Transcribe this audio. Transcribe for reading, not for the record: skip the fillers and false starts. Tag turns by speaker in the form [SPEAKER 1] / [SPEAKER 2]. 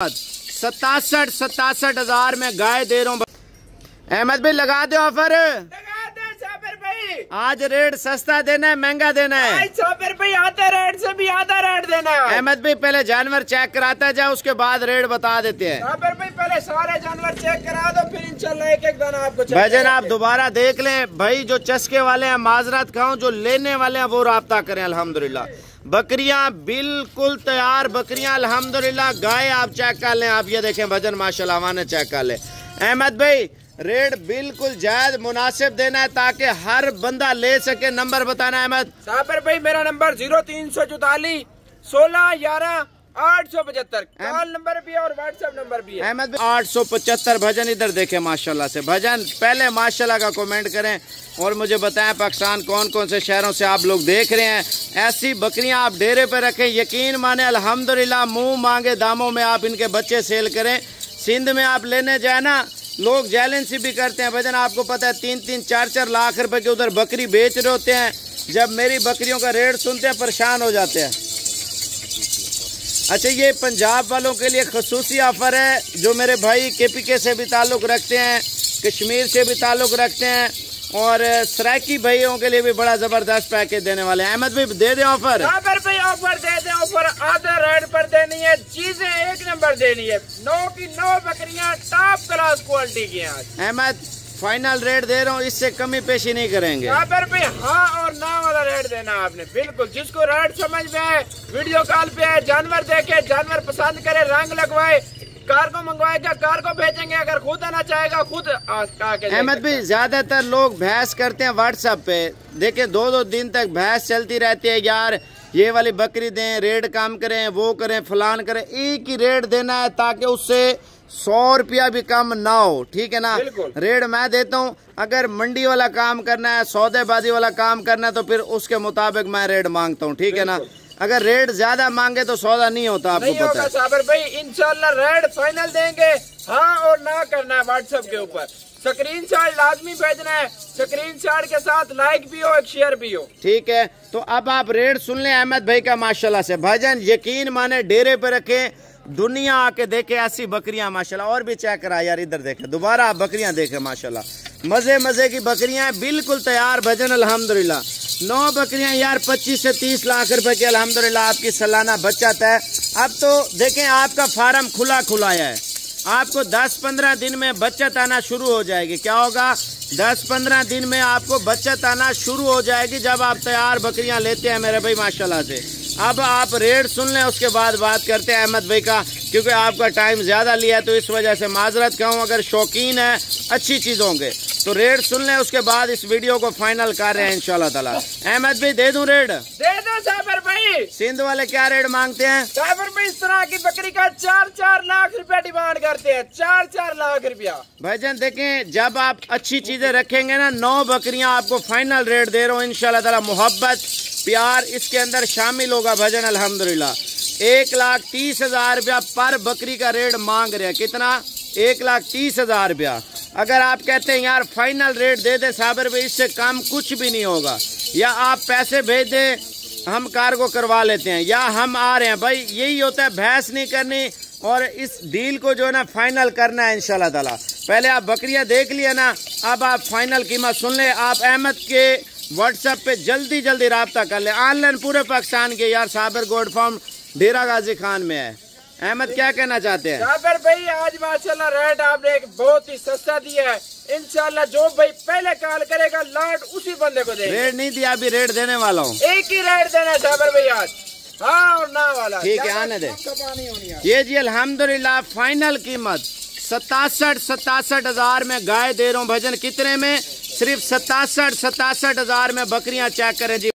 [SPEAKER 1] सतासठ हजार में गाय दे रहा हूँ। अहमद भाई लगा दो ऑफर, भाई आज रेट सस्ता देना है महंगा देना है?
[SPEAKER 2] साबिर भाई आधा रेट से भी आधा रेट देना है।
[SPEAKER 1] अहमद भाई पहले जानवर चेक कराता जाए उसके बाद रेट बता देते हैं।
[SPEAKER 2] साबिर भाई पहले सारे जानवर चेक करा दो फिर इंशाल्लाह एक एक दाना आपको
[SPEAKER 1] भाईजान आप दोबारा देख लें। भाई जो चस्के वाले हैं माजरत खाऊं, जो लेने वाले हैं वो राब्ता करें। अल्हम्दुलिल्लाह बकरियां बिल्कुल तैयार बकरियां अल्हम्दुलिल्लाह। गाय आप चेक कर लें, आप ये देखें वजन माशाल्लाह माने चेक कर लें। अहमद भाई रेट बिल्कुल जायज मुनासिब देना है ताकि हर बंदा ले सके। नंबर बताना अहमद।
[SPEAKER 2] साबिर भाई मेरा नंबर 0344 16 11 875 कॉल नंबर भी है और व्हाट्सएप नंबर भी है।
[SPEAKER 1] अहमद 875 भजन इधर देखे माशाल्लाह से। भजन पहले माशाल्लाह का कमेंट करें और मुझे बताएं पाकिस्तान कौन कौन से शहरों से आप लोग देख रहे हैं। ऐसी बकरियां आप डेरे पे रखें, यकीन माने अल्हम्दुलिल्लाह मुंह मांगे दामों में आप इनके बच्चे सेल करें। सिंध में आप लेने जाए ना लोग जैलेंसी भी करते हैं। भजन आपको पता है 3-3 4-4 लाख रुपए के उधर बकरी बेच रहे होते हैं। जब मेरी बकरियों का रेट सुनते हैं परेशान हो जाते हैं। अच्छा ये पंजाब वालों के लिए खसूसी ऑफर है जो मेरे भाई KPK से भी ताल्लुक़ रखते हैं, कश्मीर से भी ताल्लुक़ रखते हैं और सराइकी भाइयों के लिए भी बड़ा जबरदस्त पैकेज देने वाले हैं। अहमद भाई दे दें ऑफर।
[SPEAKER 2] ऑफर दे दें, ऑफर आधा रेट पर देनी है, चीजें एक नंबर देनी है। 9 की 9 बकरियां टॉप क्लास क्वालिटी की हैं।
[SPEAKER 1] अहमद फाइनल रेट दे रहा हूँ, इससे कमी पेशी नहीं करेंगे।
[SPEAKER 2] भाई हाँ और ना वाला रेट देना आपने बिल्कुल। जिसको रेट समझ में है वीडियो कॉल पे है, जानवर देखे, जानवर पसंद करे, रंग लगवाए, कार को मंगवाएगा, कार को भेजेंगे। अगर खुद आना चाहेगा खुद आके।
[SPEAKER 1] अहमद भाई ज्यादातर लोग बहस करते हैं व्हाट्सएप पे, देखे 2-2 दिन तक बहस चलती रहती है। यार ये वाली बकरी दें, रेट कम करें, वो करें, फलान करें। एक ही रेट देना है ताकि उससे 100 रुपया भी कम ना हो, ठीक है ना? रेट मैं देता हूँ। अगर मंडी वाला काम करना है, सौदेबाजी वाला काम करना है तो फिर उसके मुताबिक मैं रेट मांगता हूँ, ठीक है ना? अगर रेट ज्यादा मांगे तो सौदा नहीं होता, आपको
[SPEAKER 2] नहीं
[SPEAKER 1] पता है।
[SPEAKER 2] साबिर भाई इंशाल्लाह रेट फाइनल देंगे। हाँ और ना करना है व्हाट्सएप के ऊपर स्क्रीनशॉट लाजमी भेजना है। स्क्रीनशॉट के साथ लाइक भी हो, एक शेयर भी हो, ठीक
[SPEAKER 1] है? तो अब आप रेट सुन लें अहमद भाई का माशाल्लाह से। भाईजान यकीन माने डेरे पे रखें, दुनिया आके देखे ऐसी बकरियां माशाल्लाह। और भी चेक करा यार, इधर देखे दोबारा आप बकरियां देखे माशाल्लाह, मजे मजे की बकरियां बिल्कुल तैयार। भजन अल्हम्दुलिल्लाह 9 बकरियां यार 25 से 30 लाख रुपए की अल्हम्दुलिल्लाह आपकी सालाना बचत है। अब तो देखें आपका फार्म खुला है, आपको 10-15 दिन में बचत आना शुरू हो जाएगी। क्या होगा? 10-15 दिन में आपको बचत आना शुरू हो जाएगी जब आप तैयार बकरियां लेते हैं मेरे भाई माशाल्लाह से। अब आप रेट सुन लें उसके बाद बात करते हैं अहमद भाई का, क्योंकि आपका टाइम ज्यादा लिया है तो इस वजह से माजरत कहूँ। अगर शौकीन है अच्छी चीजों के तो रेट सुन लें, उसके बाद इस वीडियो को फाइनल कर रहे हैं इंशाल्लाह ताला। अहमद भाई दे दूं रेट?
[SPEAKER 2] दे दो साबिर भाई।
[SPEAKER 1] सिंध वाले क्या रेट मांगते हैं?
[SPEAKER 2] साबिर भाई इस तरह की बकरी का 4-4 लाख रुपया डिमांड करते हैं, 4-4 लाख रुपया।
[SPEAKER 1] भाईजान देखें जब आप अच्छी चीजें रखेंगे ना, 9 बकरियां आपको फाइनल रेट दे रहा हूँ इंशाल्लाह ताला। मोहब्बत प्यार इसके अंदर शामिल होगा। भजन अल्हम्दुलिल्लाह 1,30,000 रुपया पर बकरी का रेट मांग रहे हैं। कितना? 1,30,000 रुपया। अगर आप कहते हैं यार फाइनल रेट दे दे साबिर भाई, इससे कम कुछ भी नहीं होगा, या आप पैसे भेज दें हम कार्गो करवा लेते हैं, या हम आ रहे हैं। भाई यही होता है, बहस नहीं करनी और इस डील को जो है ना फाइनल करना है इंशाल्लाह ताला। पहले आप बकरियां देख लिया ना, अब आप फाइनल कीमत सुन ले। आप अहमद के व्हाट्सएप पे जल्दी राब्ता कर ले। ऑनलाइन पूरे पाकिस्तान के यार साबिर गोड फार्म डेरा गाजी खान में है। अहमद क्या कहना चाहते हैं?
[SPEAKER 2] साबिर भाई आज माशाल्लाह रेट आपने एक बहुत ही सस्ता दिया है। इंशाल्लाह जो भाई पहले कॉल करेगा लॉट उसी बंदे को देंगे।
[SPEAKER 1] रेट नहीं दिया, अभी रेट देने वाला हूँ।
[SPEAKER 2] एक ही रेट देना है साबिर भाई आज, हाँ और ना वाला,
[SPEAKER 1] ठीक है? आने दे ये जी अल्हम्दुलिल्लाह फाइनल कीमत 67 हजार में गाय दे रहा हूँ। भजन कितने में? सिर्फ 67 हजार में बकरियां चेक करें जी।